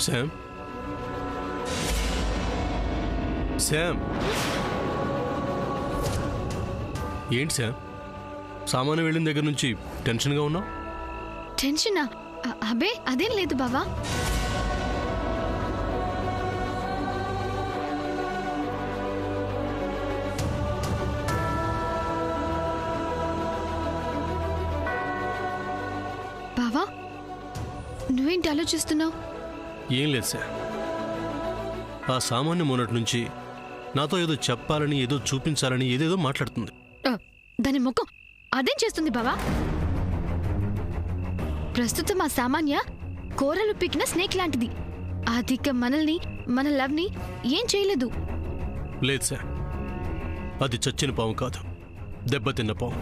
Sam Sam ఏంటి Sam సామాను వెళ్ళిన దగ్గర నుంచి టెన్షన్గా ఉన్నావు? టెన్షనా? అబే అదేం లేదు బావా. బావా నువ్వేంటి ఆలోచిస్తున్నావు? ఏం లేదు సార్, ఆ సామాన్య మొన్నటి నుంచి నాతో ఏదో చెప్పాలని ఏదో చూపించాలని ఏదేదో మాట్లాడుతుంది. దాని ముఖం అదేం చేస్తుంది బావా? ప్రస్తుతం ఆ సామాన్య కూరలు పీకిన స్నేక్ లాంటిది. అధిక మనల్ని మన లవ్ని ఏం చేయలేదు. లేదు సార్, అది చచ్చిన పాము కాదు, దెబ్బతిన్న పాము.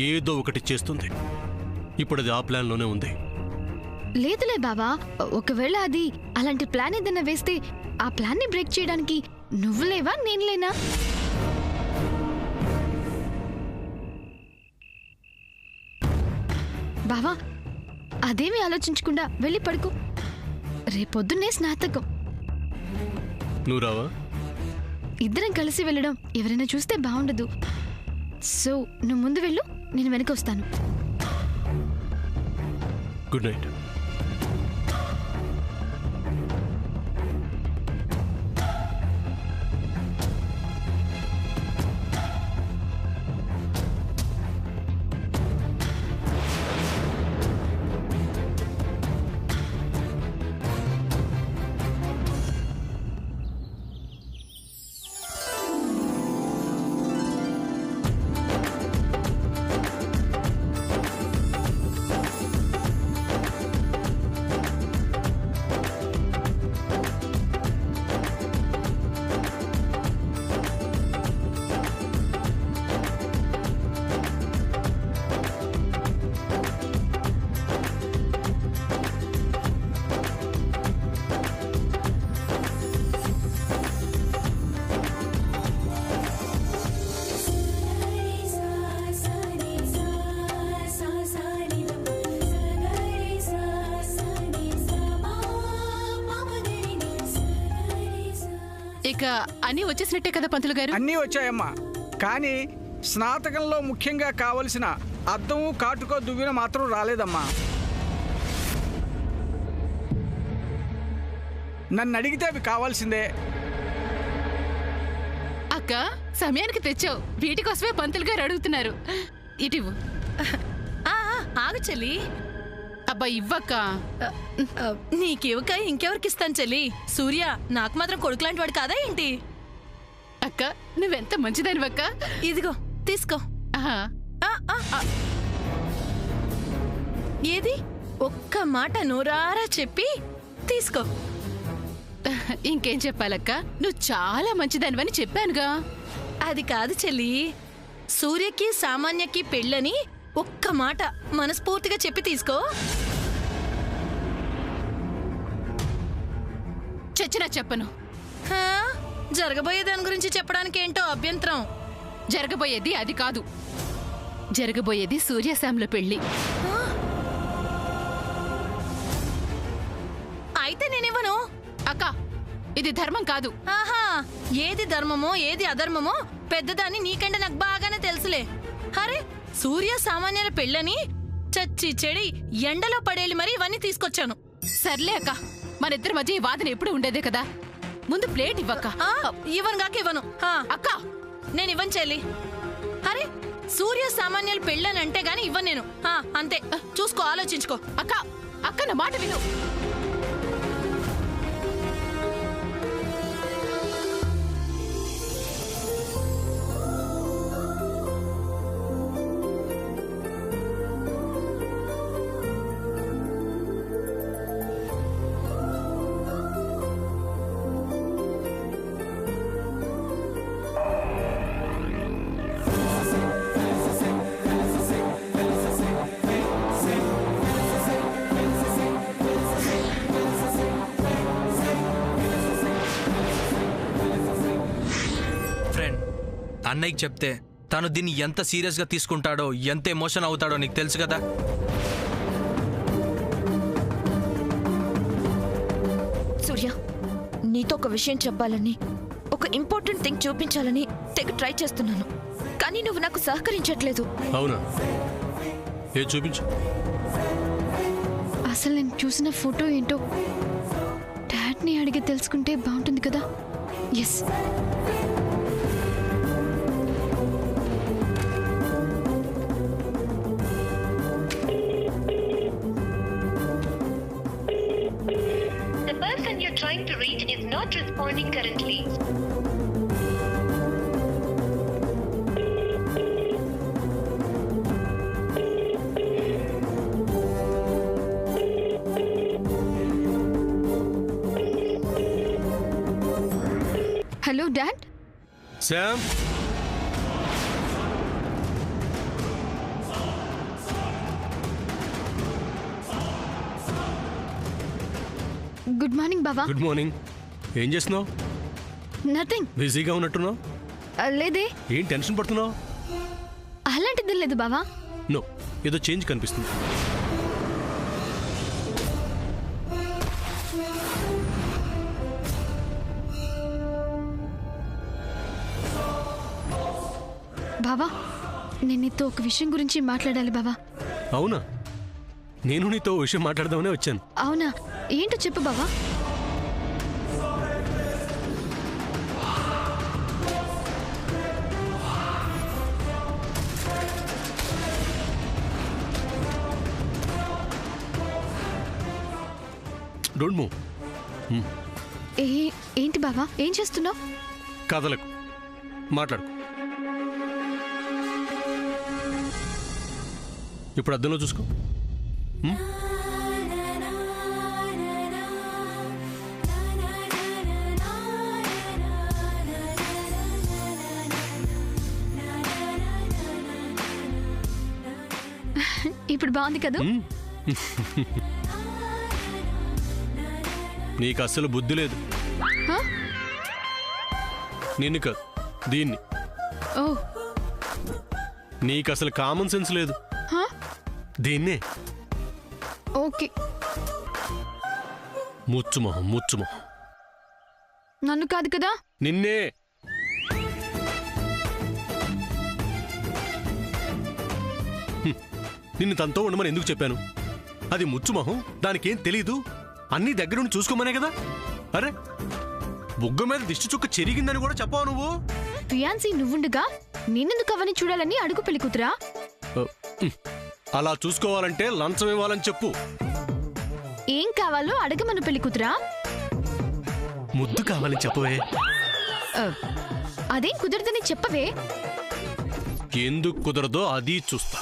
ఏదో ఒకటి చేస్తుంది. ఇప్పుడు అది ఆ ప్లాన్లోనే ఉంది. లేదులే బావా, ఒకవేళ అది అలాంటి ప్లాన్ ఏదైనా వేస్తే ఆ ప్లాన్ని బ్రేక్ చేయడానికి నువ్వు లేవా నేను లేనా? బావా అదేమీ ఆలోచించకుండా వెళ్ళి పడుకో. రేపొద్దున్నే స్నాతకం. నువ్వు రావా? ఇద్దరం కలిసి వెళ్ళడం ఎవరైనా చూస్తే బాగుండదు. సో నువ్వు ముందు వెళ్ళు, నేను వెనక వస్తాను. Good night. ఇక అన్నీ వచ్చేసినట్టే కదా పంతులు గారు? అన్నీ వచ్చాయమ్మా, కానీ స్నాతకంలో ముఖ్యంగా కావలసిన అద్దము కాటుకో దువ్విన మాత్రం రాలేదమ్మా. నన్ను అడిగితే అవి కావాల్సిందే. అక్క సమయానికి తెచ్చావు, వీటి కోసమే పంతులు గారు అడుగుతున్నారు. ఇటివు. ఆగు చెల్లి. అబ్బా ఇవ్వక్క. నీకివ్వక ఇంకెవరికిస్తాను చెల్లి? సూర్య నాకు మాత్రం కొడుకులాంటి వాడు కాదా ఏంటి? అక్క నువ్వెంత మంచిదానివక్క. ఇదిగో తీసుకో. ఏది ఒక్క మాట నోరారా చెప్పి తీసుకో. ఇంకేం చెప్పాలక్క, నువ్వు చాలా మంచిదానివని చెప్పానుగా. అది కాదు చెల్లి, సూర్యకి సామాన్యకి పెళ్ళని ఒక్క మాట మనస్ఫూర్తిగా చెప్పి తీసుకో. చచ్చినా చెప్పను. జరగబోయే దాని గురించి చెప్పడానికి ఏంటో అభ్యంతరం? జరగబోయేది అది కాదు, జరగబోయేది సూర్యశామ్ల పెళ్లి. అయితే నేనివ్వను. అక్క ఇది ధర్మం కాదు. ఆహా, ఏది ధర్మమో ఏది అధర్మమో పెద్దదాన్ని నీకంటే నాకు బాగానే తెలుసులే. అరే సూర్య సామాన్యుల పెళ్ళని చచ్చి చెడి ఎండలో పడేలి మరి ఇవన్నీ తీసుకొచ్చాను. సర్లే అక్క, మన ఇద్దరి మధ్య ఈ వాదన ఎప్పుడు ఉండేదే కదా. ముందు ప్లేట్ ఇవ్వక్క. ఇవ్వను కాక ఇవ్వను. అక్క నేను ఇవ్వను చెల్లి. అరే సూర్య సామాన్యుల పెళ్ళని అంటే గాని ఇవ్వను నేను. అంతే, చూసుకో, ఆలోచించుకో. అక్క అక్క నా మాట విను. అన్నయ్యకి చెప్తే తను దీన్ని ఎంత సీరియస్గా తీసుకుంటాడో, ఎంత ఎమోషన్ అవుతాడో నీకు తెలుసు కదా. సూర్య, నీతో ఒక విషయం చెప్పాలని, ఒక ఇంపార్టెంట్ థింగ్ చూపించాలని తెగ ట్రై చేస్తున్నాను, కానీ నువ్వు నాకు సహకరించట్లేదు. అవునా? ఏ చూపించు. అసలు నేను చూసిన ఫోటో ఏంటో డాడ్ని అడిగి తెలుసుకుంటే బాగుంటుంది కదా. Yes, The person you're trying to reach is not responding currently. Hello dad. Sam, good morning బావా. Good morning. ఏం చేస్తున్నావు? నథింగ్. బిజీగా ఉన్నట్టున్నావు. లేదే, ఏం టెన్షన్ పడుతున్నావు? అలాంటిది లేదు బావా. నో, ఏదో చేంజ్ కనిపిస్తుంది. బావా, నేను నీతో ఒక విషయం గురించి మాట్లాడాలి బావా. అవునా? నేను నీతో ఓ విషయం మాట్లాడదామనే వచ్చాను. అవునా? ఏంటో చెప్పు బావా. Don't move. ఏంటి బావా, ఏం చేస్తున్నావు? కథలకు మాట్లాడు. ఇప్పుడు అద్దంలో చూసుకో. ఇప్పుడు బాగుంది కదా. నీకు అస్సలు బుద్ధి లేదు. హ? నిన్ను కాదు, దీన్ని. ఓ, నీకు అసలు కామన్ సెన్స్ లేదు. హ? దీన్నే. ఓకే. ముచ్చుమొహం, ముచ్చుమొహం. నన్ను కాదు కదా. నిన్నే. నిన్ను తనతో ఉండమని ఎందుకు చెప్పాను? అది ముచ్చుమొహం, దానికేం తెలీదు, అన్నీ దగ్గరుండి చూసుకోమనే కదా. అరే, బుగ్గ మీద దిష్టి చుక్క చెరిగిందని కూడా చెప్పావు నువ్వు. ఫియాన్సీ నువ్వుండగా నేనెందుకు అవన్నీ చూడాలని అడుగు పెళ్లి కూతురా. అలా చూసుకోవాలంటే లంచం ఇవ్వాలని చెప్పు. ఏం కావాలో అడగమను పెళ్లి కూతురా. ముద్దు కావాలని చెప్పవే. అదేం కుదరదని చెప్పవే. ఎందుకు కుదరదో అది చూస్తా.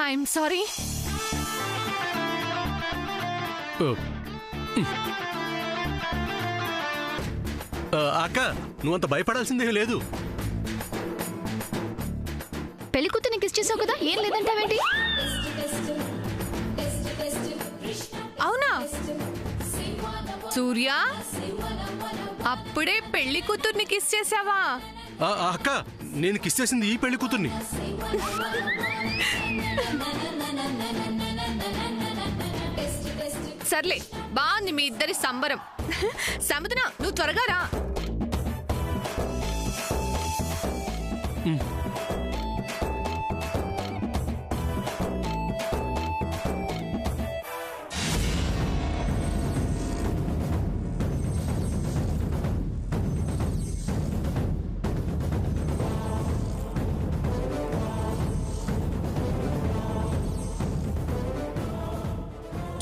I'm sorry. అక్క, నువ్వంత భయపడాల్సిందేం లేదు. పెళ్లి కూతుర్ని కిస్ చేసావు కదా, ఏం లేదంటావేంటి? అవునా సూర్య, అప్పుడే పెళ్లి కూతుర్ని కిస్ చేసావా? అక్క, నేను కిస్ చేసింది ఈ పెళ్లి కూతుర్ని. సర్లే, బాగుంది మీ ఇద్దరి సంబరం. సముద్ర, నువ్వు త్వరగా రా.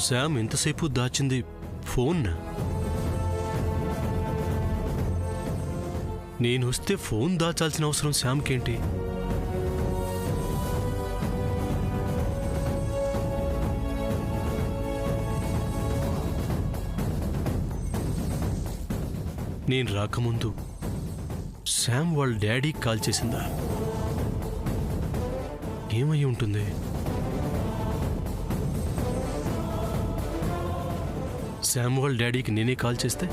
శామ్ ఎంతసేపు దాచింది ఫోన్. నేను వస్తే ఫోన్ దాచాల్సిన అవసరం శామ్కేంటి? నేను రాకముందు శామ్ వాళ్ళ డాడీ కాల్ చేసిందా? ఏమై ఉంటుంది? శామ్ వాళ్ళ డాడీకి నేనే కాల్ చేస్తే?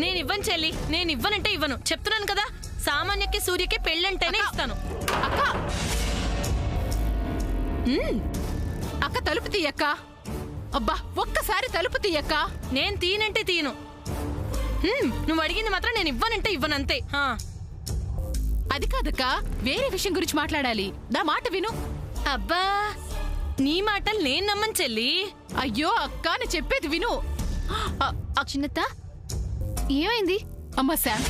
నేను ఇవ్వను చెల్లి, నేను ఇవ్వనంటే ఇవ్వను చెప్తున్నాను కదా. సామాన్యకి సూర్యకి పెళ్ళంటేనే ఇస్తాను. అక్క అక్క తలుపు తీయక్క. అబ్బా ఒక్కసారి తలుపు తీయక్క. నేను తీయనంటే తీయను. నువ్వు అడిగింది మాత్రం నేను ఇవ్వనంటే ఇవ్వను అంతే. అది కాదక్క, వేరే విషయం గురించి మాట్లాడాలి. నా మాట విను. అబ్బా నీ మాటలు నేను నమ్మను చెల్లి. అయ్యో అక్క నేను చెప్పేది విను. చిన్నత్త ఏమైంది? అమ్మ శామ్,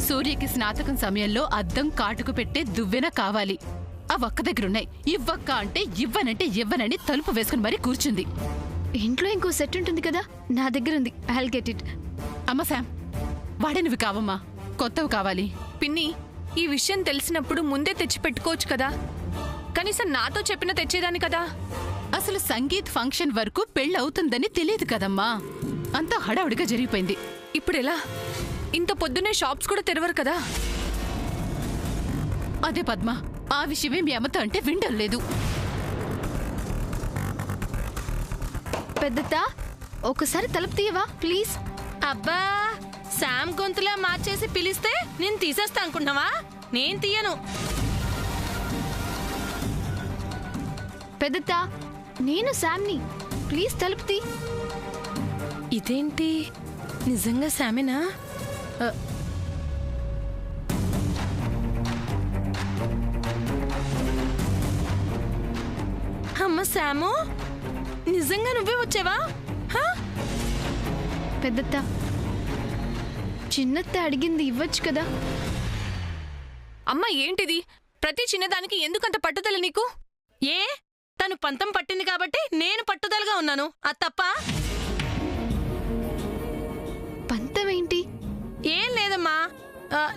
సూర్యకి స్నాతకం సమయంలో అద్దం కాటుకు పెట్టే దువ్వెన కావాలి. ఆ ఒక్క దగ్గరున్నాయి. ఇవ్వక్క అంటే ఇవ్వనంటే ఇవ్వనని తలుపు వేసుకుని మరీ కూర్చుంది. ఇంట్లో ఇంకో సెట్ ఉంటుంది కదా, నా దగ్గర ఉంది. I'll get it. అమ్మ శామ్, వాడేనివి కావమ్మా, కొత్తవి కావాలి. పిన్ని, ఈ విషయం తెలిసినప్పుడు ముందే తెచ్చి పెట్టుకోవచ్చు కదా. కనీసం నాతో చెప్పిన తెచ్చేదాన్ని కదా. అసలు సంగీత్ ఫంక్షన్ వరకు పెళ్ళి అవుతుందని తెలియదు కదమ్మా. అంతా హడావుడిగా జరిగిపోయింది. ఇప్పుడు ఎలా? ఇంత పొద్దునే షాప్స్ కూడా తెరవరు కదా. అదే పద్మ, ఆ విషయమే మీ అమ్మతో అంటే వినడం లేదు. పెద్దత్త ఒకసారి తలుపు తీయవా ప్లీజ్? అబ్బా శామ్ గొంతులా మార్చేసి పిలిస్తే నేను తీసేస్తా అనుకుంటున్నావా? నేను తీయను. పెద్దత్త నేను శామ్ని, ప్లీజ్ తలుపు తీ. ఇదేంటి నిజంగా శామేనా? అమ్మ శాము, నిజంగా నువ్వే వచ్చావా? పెద్దత్త చిన్నత్త అడిగింది ఇవ్వచ్చు కదా. అమ్మ ఏంటిది? ప్రతి చిన్నదానికి ఎందుకంత పట్టుదల నీకు? ఏ తను పంతం పట్టింది కాబట్టి నేను పట్టుదలగా ఉన్నాను, అది తప్ప? పంతమేంటి? ఏం లేదమ్మా,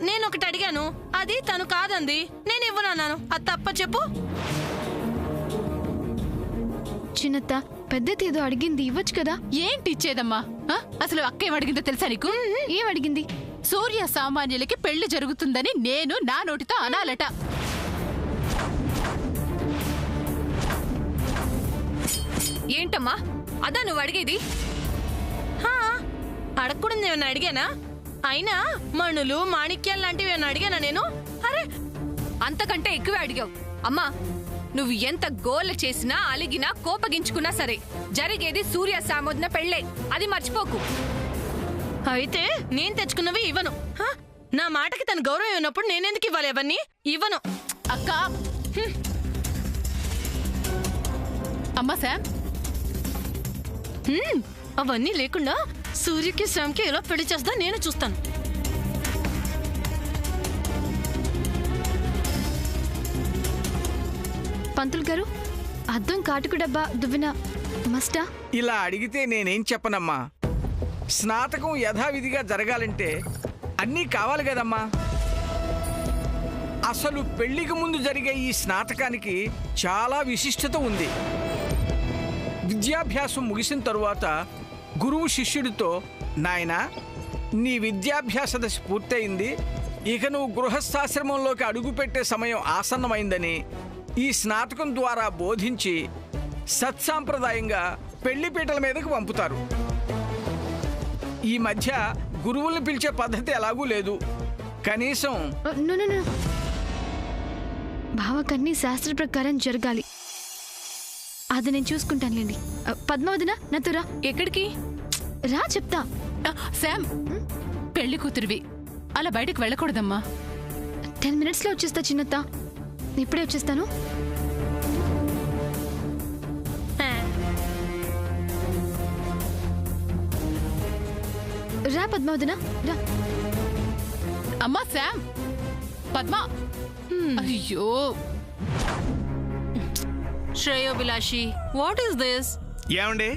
నేను ఒకటి అడిగాను, అది తను కాదంది, నేను ఇవ్వనన్నాను, అది తప్ప చెప్పు. చిన్నత్త పెద్దది ఏదో అడిగింది ఇవ్వచ్చు కదా. ఏంటి ఇచ్చేదమ్మా? అసలు అక్కేం అడిగిందో తెలుసా నీకు? ఏం అడిగింది? సూర్య సామాన్యులకి పెళ్లి జరుగుతుందని నేను నా నోటితో అనాలట. ఏంటమ్మా అదా నువ్వు అడిగేది? అడగకూడదు ఏమన్నా అడిగానా? అయినా మణులు మాణిక్యాలు లాంటివి ఏమన్నా అడిగానా నేను? అరే అంతకంటే ఎక్కువే అడిగావు. అమ్మా నువ్వు ఎంత గోల చేసినా అలిగినా కోపగించుకున్నా సరే జరిగేది సూర్య సామోదిన పెళ్ళే, అది మర్చిపోకు. అయితే నేను తెచ్చుకున్నవి ఇవ్వను. నా మాటకి తన గౌరవం ఇవ్వనప్పుడు నేనెందుకు ఇవ్వాలి అవన్నీ? ఇవ్వను. అక్క అమ్మా శామ్, అవన్నీ లేకుండా సూర్యకి శ్యామ్కి ఎలా పెళ్లి చేస్తా నేను చూస్తాను. పంతులు గారు, అద్దం కాటుకు డబ్బా దువ్వెన మస్టా? ఇలా అడిగితే నేనేం చెప్పనమ్మా. స్నాతకం యథావిధిగా జరగాలంటే అన్నీ కావాలి కదమ్మా. అసలు పెళ్లికి ముందు జరిగే ఈ స్నాతకానికి చాలా విశిష్టత ఉంది. విద్యాభ్యాసం ముగిసిన తరువాత గురువు శిష్యుడితో, నాయనా నీ విద్యాభ్యాస దశ పూర్తయింది, ఇక నువ్వు గృహస్థాశ్రమంలోకి అడుగుపెట్టే సమయం ఆసన్నమైందని ఈ స్నాతకం ద్వారా బోధించి సత్సాంప్రదాయంగా పెళ్లిపీటల మీదకు పంపుతారు. ఈ మధ్య గురువుల్ని పిలిచే పద్ధతి ఎలాగూ లేదు. కనీసం భావకన్నీ శాస్త్ర ప్రకారం జరగాలి. అది నేను చూసుకుంటానులేండి. పద్మావదిన నాతో రా. ఎక్కడికి రా చెప్తా. శామ్, పెళ్లి కూతురివి, అలా బయటకు వెళ్ళకూడదమ్మా. 10 minutesలో వచ్చేస్తా చిన్నత్త, ఇప్పుడే వచ్చేస్తాను. రా పద్మావదిన రా. అమ్మా శామ్, పద్మ. అయ్యో శ్రేయోభిలాషి, వాట్ ఈస్ దిస్? ఏమండి,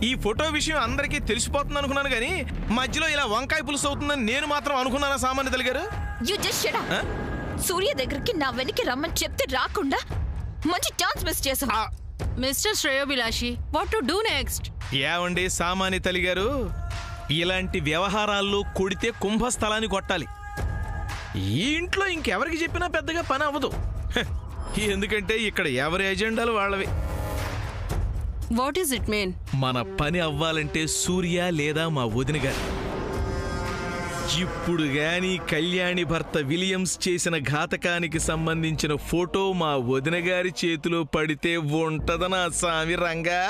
ఈ ఫోటో విషయం అందరికీ తెలిసిపోతుంది అనుకున్నాను కానీ మధ్యలో ఇలా వంకాయ పులుసు అవుతుందని నేను మాత్రం అనుకున్నానా సామాన్య తెలుగారు? You just shut up. Surya దగ్గరికి నా వెనక్కి రమ్మని చెప్తే రాకుండా మంచి ఛాన్స్ మిస్ చేసాం. మిస్టర్ శ్రేయోభిలాషి, వాట్ టు డూ నెక్స్ట్? ఏమండి సామాన్య తల్లి గారు, ఇలాంటి వ్యవహారాల్లో కొడితే కుంభస్థలాన్ని కొట్టాలి. ఈ ఇంట్లో ఇంకెవరికి చెప్పినా పెద్దగా పని అవ్వదు. ఎందుకంటే ఇక్కడ ఎవరి ఎజెండాలు వాళ్ళవి. What is it mean? మన పని అవ్వాలంటే సూర్య లేదా మా వదిన గారు. ఇప్పుడు గాని కళ్యాణి భర్త విలియమ్స్ చేసిన ఘాతకానికి సంబంధించిన ఫోటో మా వదిన గారి చేతిలో పడితే ఉంటదనా సామి Ranga?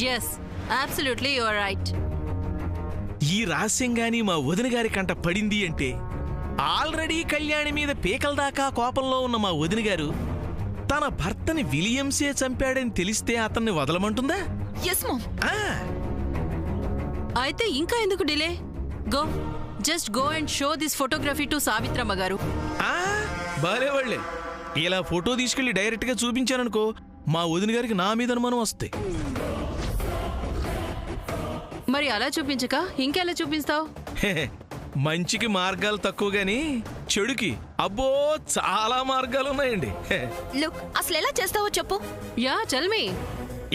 yes, absolutely you are right. ఈ రహస్యం గాని మా వదిన గారి కంట పడింది అంటే ఆల్రెడీ కళ్యాణి మీద పీకల దాకా కోపంలో ఉన్న మా వదిన గారు తన భర్తని విలియమ్సే చంపాడని తెలిస్తే అతన్ని వదలమంటుందా? Yes ma'am. అయితే ఇంకా ఎందుకు delay? Go, just go and show this photography to Savitramma గారు. బాలే వాళ్ళే. ఇలా ఫోటో తీసుకెళ్లి డైరెక్ట్ గా చూపించాననుకో, మా వదిన గారికి నా మీద అనుమానం వస్తాయి. మరి అలా చూపించక ఇంకెలా చూపిస్తావు? మంచికి మార్గాలు తక్కువ గాని చెడుకి అబ్బో చాలా మార్గాలు ఉన్నాయండి. లుక్, అసలు ఎలా చేస్తావో చెప్పు. Yeah, tell me.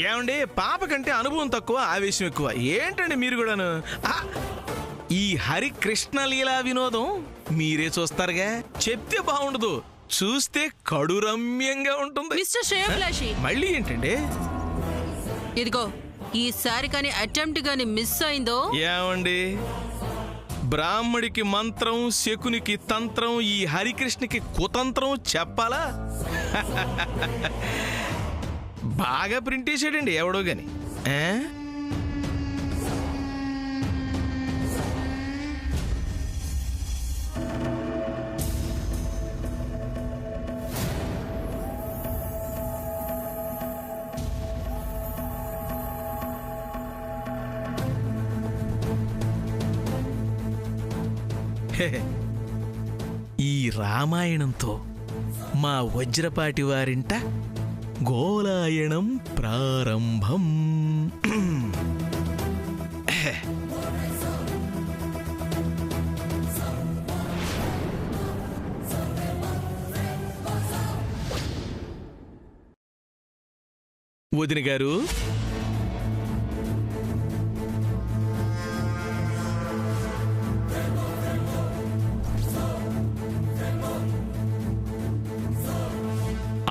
ఏమండి, పాప కంటే అనుభవం తక్కువ, ఆవేశం ఎక్కువ. ఏంటండి మీరు కూడాను? ఈ హరికృష్ణ లీలా వినోదం మీరే చూస్తారుగా. చెప్తే బాగుండదు, చూస్తే కడురమ్యంగా ఉంటుంది. మిస్టర్ శ్రేయోభిలాషి, మళ్ళీ ఏంటండి? ఇదిగో, ఈసారి కానీ అటెంప్ట్ గాని మిస్ అయిందో. ఏమండి, బ్రాహ్మడికి మంత్రం, శకునికి తంత్రం, ఈ హరికృష్ణకి కుతంత్రం చెప్పాలా? బాగా ప్రింట్ చేసాడండి ఎవడో గాని. ఈ రామాయణంతో మా వజ్రపాటి వారింట గోలాయణం ప్రారంభం. వదిన గారు,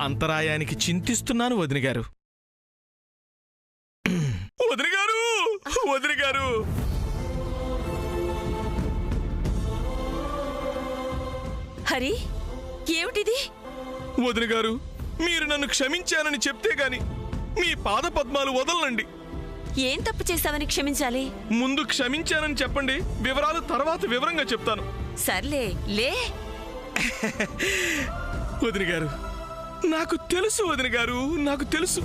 అంతరాయానికి చింతిస్తున్నాను వదిన గారు. వదిన గారు, వదిన గారు. హరి, ఏమిటిది? వదిన గారు, మీరు నన్ను క్షమించానని చెప్తే గాని మీ పాద పద్మాలు వదలనండి. ఏం తప్పు చేశావని క్షమించాలి? ముందు క్షమించానని చెప్పండి, వివరాలు తర్వాత వివరంగా చెప్తాను. సర్లే, లే. వదిన గారు, నాకు తెలుసు వదిన గారు, నాకు తెలుసు.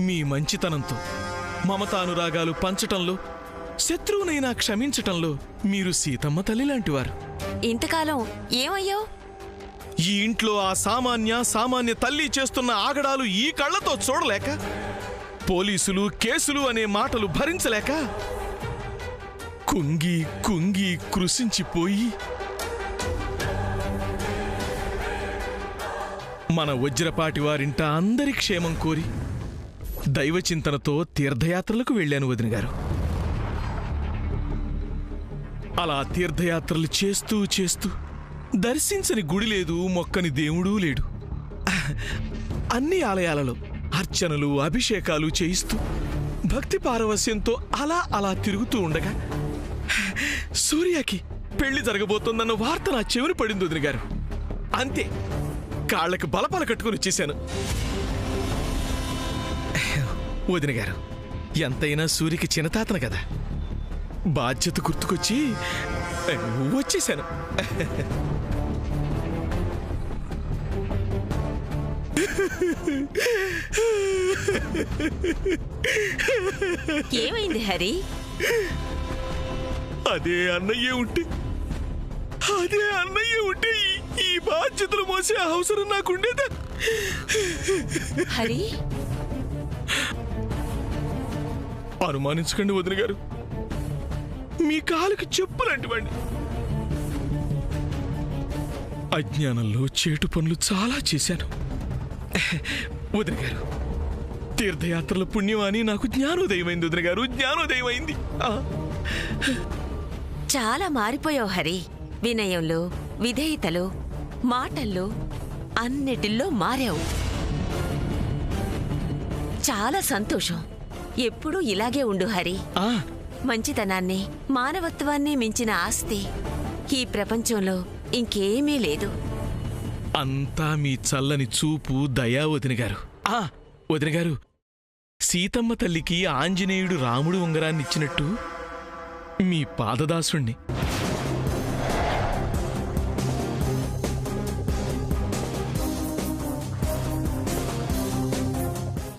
మీ మంచితనంతో మమతానురాగాలు పంచటంలో, శత్రువునైనా క్షమించటంలో మీరు సీతమ్మ తల్లి లాంటివారు. ఇంతకాలం ఏమయ్యావు? ఈ ఇంట్లో ఆ సామాన్య తల్లి చేస్తున్న ఆగడాలు ఈ కళ్ళతో చూడలేక, పోలీసులు కేసులు అనే మాటలు భరించలేక కుంగి కుంగి కృషించిపోయి మన వజ్రపాటి వారింట అందరి క్షేమం కోరి దైవచింతనతో తీర్థయాత్రలకు వెళ్ళాను వదిన గారు. అలా తీర్థయాత్రలు చేస్తూ చేస్తూ దర్శించని గుడి లేదు, మొక్కని దేవుడూ లేడు. అన్ని ఆలయాలలో అర్చనలు, అభిషేకాలు చేయిస్తూ భక్తి పారవస్యంతో అలా తిరుగుతూ ఉండగా సూర్యకి పెళ్లి జరగబోతోందన్న వార్త నా చెవిని పడింది వదిన గారు. అంతే, కాళ్ళకి బలపాల కట్టుకుని వచ్చేశాను. వదిన గారు, ఎంతైనా సూర్యకి చిన్నతాతను కదా, బాధ్యత గుర్తుకొచ్చి వచ్చేశాను. ఏమైంది హరి? అదే అన్నయ్య ఉంటే ఈ బాధ్యతలు మోసే అవసరం నాకుండేదా? హరి, అనుమానించకండి వదిన గారు, మీ కాలుకి చెప్పులంటివ్వండి. అజ్ఞానంలో చేటు పనులు చాలా చేశాను. వదిన గారు, తీర్థయాత్రల పుణ్యం అని నాకు జ్ఞానోదయమైంది. వదిన గారు, జ్ఞానోదయమైంది. చాలా మారిపోయావు హరి. వినయంలో, విధేయతలో, మాటల్లో అన్నిటిల్లో మారావు. చాలా సంతోషం. ఎప్పుడూ ఇలాగే ఉండు హరి. మంచితనాన్ని, మానవత్వాన్ని మించిన ఆస్తి ఈ ప్రపంచంలో ఇంకేమీ లేదు. అంతా మీ చల్లని చూపు, దయా వదిన గారు. వదిన గారు, సీతమ్మ తల్లికి ఆంజనేయుడు రాముడు ఉంగరాన్నిచ్చినట్టు మీ పాదదాసుణ్ణి